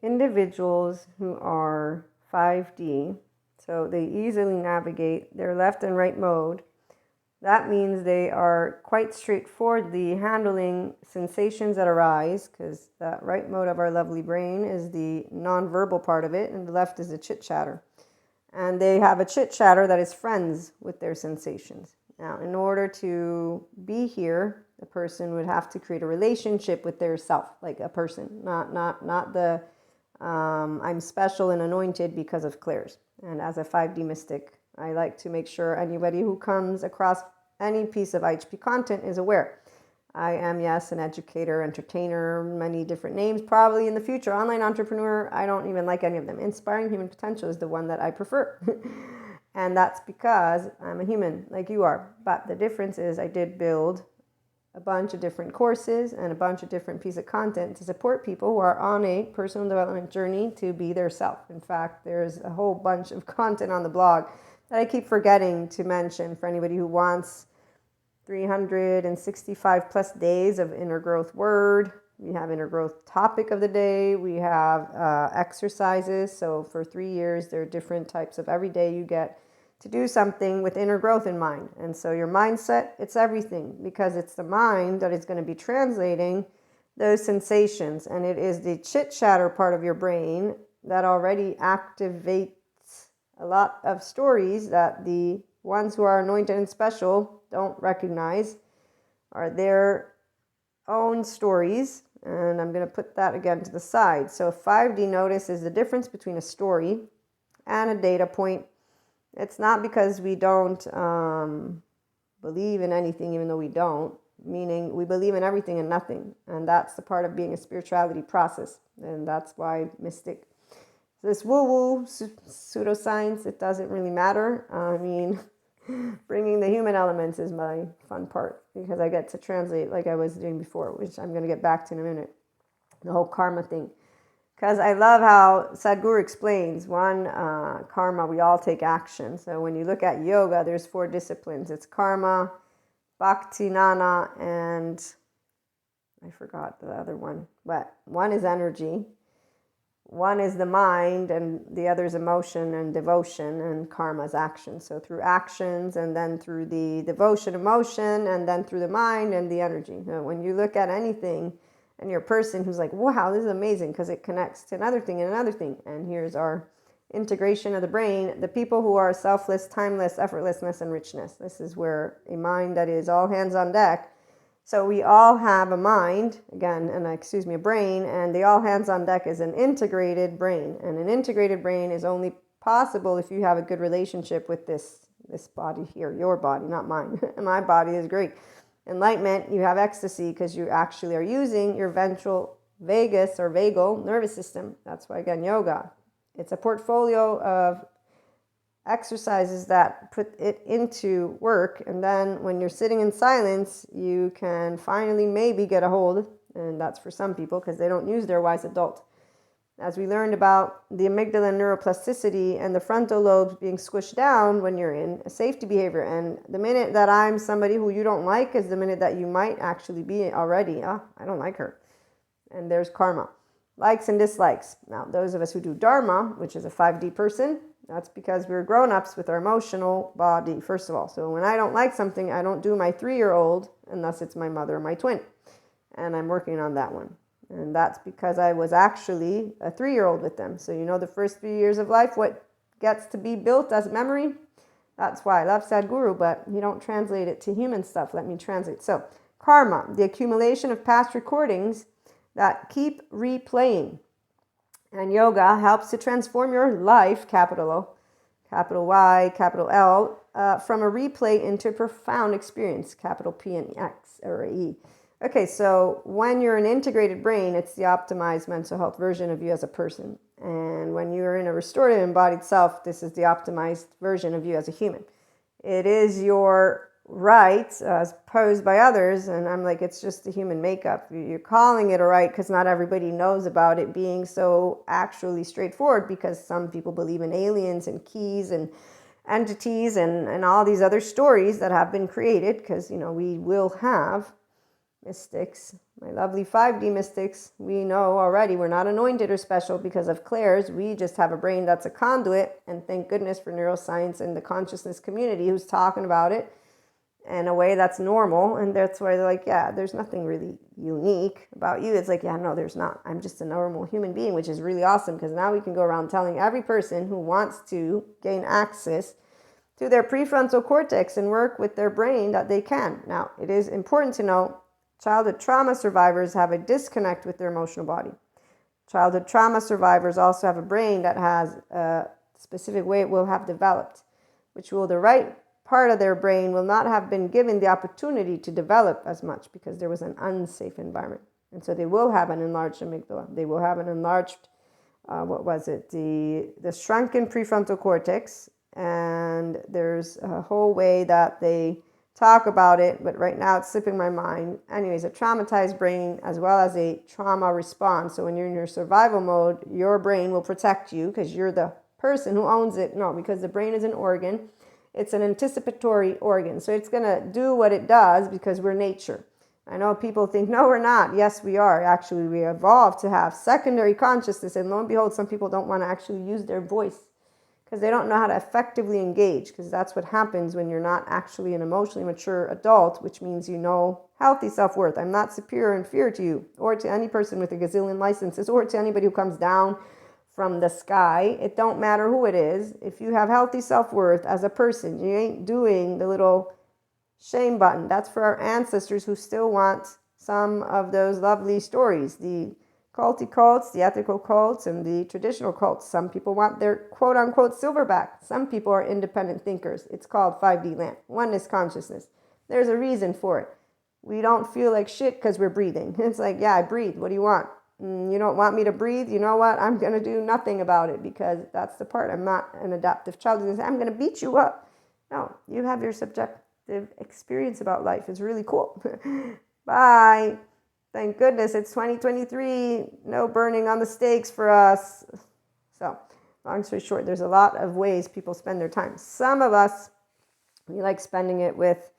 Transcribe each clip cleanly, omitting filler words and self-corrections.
individuals who are 5D, so they easily navigate their left and right mode. That means they are quite straightforwardly handling sensations that arise, because that right mode of our lovely brain is the non-verbal part of it, and the left is the chit-chatter. And they have a chit-chatter that is friends with their sensations. Now, in order to be here, the person would have to create a relationship with their self, like a person, not the I'm special and anointed because of clairs. And as a 5D mystic, I like to make sure anybody who comes across any piece of IHP content is aware. I am, yes, an educator, entertainer, many different names, probably in the future, online entrepreneur. I don't even like any of them. Inspiring human potential is the one that I prefer. And that's because I'm a human like you are. But the difference is I did build a bunch of different courses and a bunch of different pieces of content to support people who are on a personal development journey to be their self. In fact, there's a whole bunch of content on the blog that I keep forgetting to mention for anybody who wants 365 plus days of inner growth word. We have inner growth topic of the day. We have exercises. So for 3 years, there are different types of every day you get to do something with inner growth in mind. And so your mindset, it's everything, because it's the mind that is going to be translating those sensations. And it is the chit-chatter part of your brain that already activates a lot of stories that the ones who are anointed and special don't recognize are their own stories. And I'm going to put that again to the side. So 5D notice is the difference between a story and a data point. It's not because we don't believe in anything, even though we don't, meaning we believe in everything and nothing. And that's the part of being a spirituality process. And that's why mystic, this woo-woo pseudoscience, it doesn't really matter. I mean, bringing the human elements is my fun part, because I get to translate like I was doing before, which I'm going to get back to in a minute. The whole karma thing. Because I love how Sadhguru explains, one, karma, we all take action. So when you look at yoga, there's 4 disciplines. It's karma, bhakti, jnana, and I forgot the other one. But one is energy, one is the mind, and the other is emotion and devotion, and karma is action. So through actions, and then through the devotion, emotion, and then through the mind and the energy. So when you look at anything, and you're a person who's like, wow, this is amazing, because it connects to another thing and another thing. And here's our integration of the brain. The people who are selfless, timeless, effortlessness, and richness. This is where a mind that is all hands on deck. So we all have a mind, again, and a brain, and the all hands on deck is an integrated brain. And an integrated brain is only possible if you have a good relationship with this body here, your body, not mine. My body is great. Enlightenment, you have ecstasy because you actually are using your ventral vagus or vagal nervous system. That's why, again, yoga. It's a portfolio of exercises that put it into work. And then when you're sitting in silence, you can finally maybe get a hold. And that's for some people because they don't use their wise adult. As we learned about the amygdala and neuroplasticity and the frontal lobes being squished down when you're in a safety behavior. And the minute that I'm somebody who you don't like is the minute that you might actually be already, I don't like her. And there's karma. Likes and dislikes. Now, those of us who do dharma, which is a 5D person, that's because we're grown-ups with our emotional body, first of all. So when I don't like something, I don't do my 3-year-old unless it's my mother or my twin. And I'm working on that one. And that's because I was actually a 3-year-old with them. So you know the first 3 years of life, what gets to be built as memory? That's why I love Sadhguru, but you don't translate it to human stuff. Let me translate. So karma, the accumulation of past recordings that keep replaying. And yoga helps to transform your life, capital O, capital Y, capital L, from a replay into a profound experience, capital P and X or E. Okay, so when you're an integrated brain, it's the optimized mental health version of you as a person. And when you're in a restorative embodied self, this is the optimized version of you as a human. It is your right as posed by others, and I'm like, it's just the human makeup. You're calling it a right because not everybody knows about it being so actually straightforward, because some people believe in aliens and keys and entities and all these other stories that have been created, because, you know, we will have mystics, my lovely 5D mystics, we know already we're not anointed or special because of clairs. We just have a brain that's a conduit, and thank goodness for neuroscience and the consciousness community who's talking about it in a way that's normal. And that's why they're like, yeah, there's nothing really unique about you. It's like, yeah, no, there's not. I'm just a normal human being, which is really awesome, because now we can go around telling every person who wants to gain access to their prefrontal cortex and work with their brain that they can. Now, it is important to know childhood trauma survivors have a disconnect with their emotional body. Childhood trauma survivors also have a brain that has a specific way it will have developed, which will, the right part of their brain will not have been given the opportunity to develop as much because there was an unsafe environment. And so they will have an enlarged amygdala. They will have an enlarged, the shrunken prefrontal cortex. And there's a whole way that they talk about it, but right now it's slipping my mind. Anyways, a traumatized brain as well as a trauma response. So when you're in your survival mode, your brain will protect you because you're the person who owns it. No, because the brain is an organ. It's an anticipatory organ. So it's going to do what it does because we're nature. I know people think, no, we're not. Yes, we are. Actually, we evolved to have secondary consciousness. And lo and behold, some people don't want to actually use their voice because they don't know how to effectively engage, because that's what happens when you're not actually an emotionally mature adult, which means you know healthy self-worth. I'm not superior and inferior to you or to any person with a gazillion licenses or to anybody who comes down from the sky. It don't matter who it is. If you have healthy self-worth as a person, you ain't doing the little shame button. That's for our ancestors who still want some of those lovely stories, the culty cults, the ethical cults, and the traditional cults. Some people want their quote-unquote silverback. Some people are independent thinkers. It's called 5D land, oneness consciousness. There's a reason for it. We don't feel like shit because we're breathing. It's like, yeah, I breathe. What do you want? You don't want me to breathe? You know what? I'm going to do nothing about it, because that's the part. I'm not an adaptive child. I'm going to beat you up. No, you have your subjective experience about life. It's really cool. Bye. Thank goodness it's 2023. No burning on the stakes for us. So, long story short, there's a lot of ways people spend their time. Some of us, we like spending it with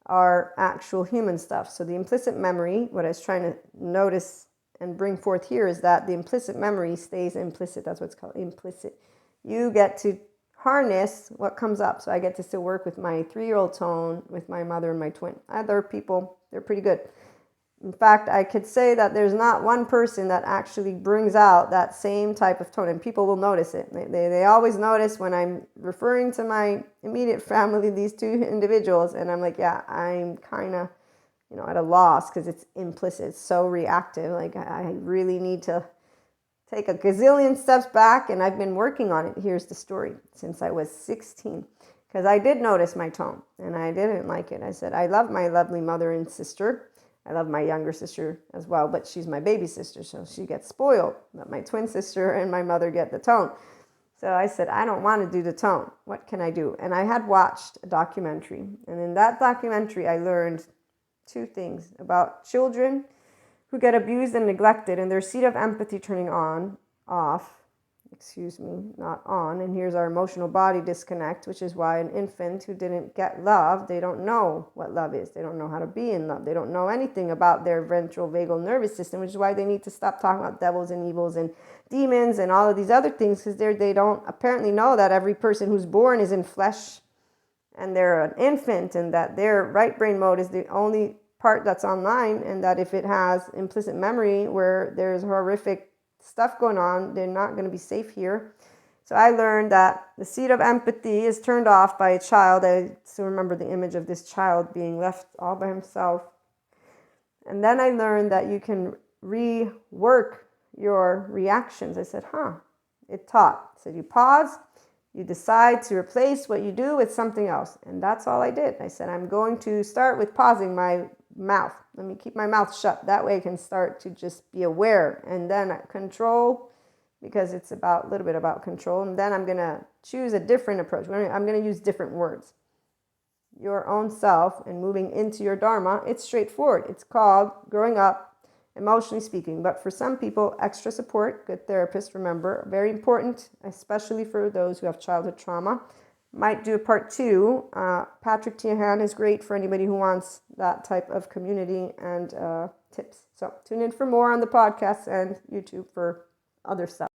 our actual human stuff. So the implicit memory, what I was trying to notice and bring forth here, is that the implicit memory stays implicit. That's what it's called, implicit. You get to harness what comes up. So I get to still work with my 3-year-old tone, with my mother and my twin. Other people, they're pretty good. In fact, I could say that there's not one person that actually brings out that same type of tone, and people will notice it. They always notice when I'm referring to my immediate family, these two individuals, and I'm like, yeah, I'm kind of, at a loss because it's implicit. It's so reactive. Like, I really need to take a gazillion steps back, and I've been working on it. Here's the story. Since I was 16, because I did notice my tone, and I didn't like it. I said, I love my lovely mother and sister. I love my younger sister as well, but she's my baby sister, so she gets spoiled. But my twin sister and my mother get the tone. So I said, I don't want to do the tone. What can I do? And I had watched a documentary. And in that documentary, I learned 2 things about children who get abused and neglected, and their seat of empathy turning not on. And here's our emotional body disconnect, which is why an infant who didn't get love, they don't know what love is. They don't know how to be in love. They don't know anything about their ventral vagal nervous system, which is why they need to stop talking about devils and evils and demons and all of these other things, because they don't apparently know that every person who's born is in flesh and they're an infant, and that their right brain mode is the only part that's online, and that if it has implicit memory where there's horrific stuff going on, they're not going to be safe here. So I learned that the seat of empathy is turned off by a child. I still remember the image of this child being left all by himself. And then I learned that you can rework your reactions. I said, it taught. It said you pause, you decide to replace what you do with something else. And that's all I did. I said, I'm going to start with pausing my mouth. Let me keep my mouth shut. That way I can start to just be aware, and then control, because it's a little bit about control. And then I'm going to choose a different approach. I'm going to use different words. Your own self and moving into your Dharma, it's straightforward. It's called growing up, emotionally speaking. But for some people, extra support, good therapists, remember, very important, especially for those who have childhood trauma. might do a part 2. Patrick Tiahan is great for anybody who wants that type of community and tips. So tune in for more on the podcast and YouTube for other stuff.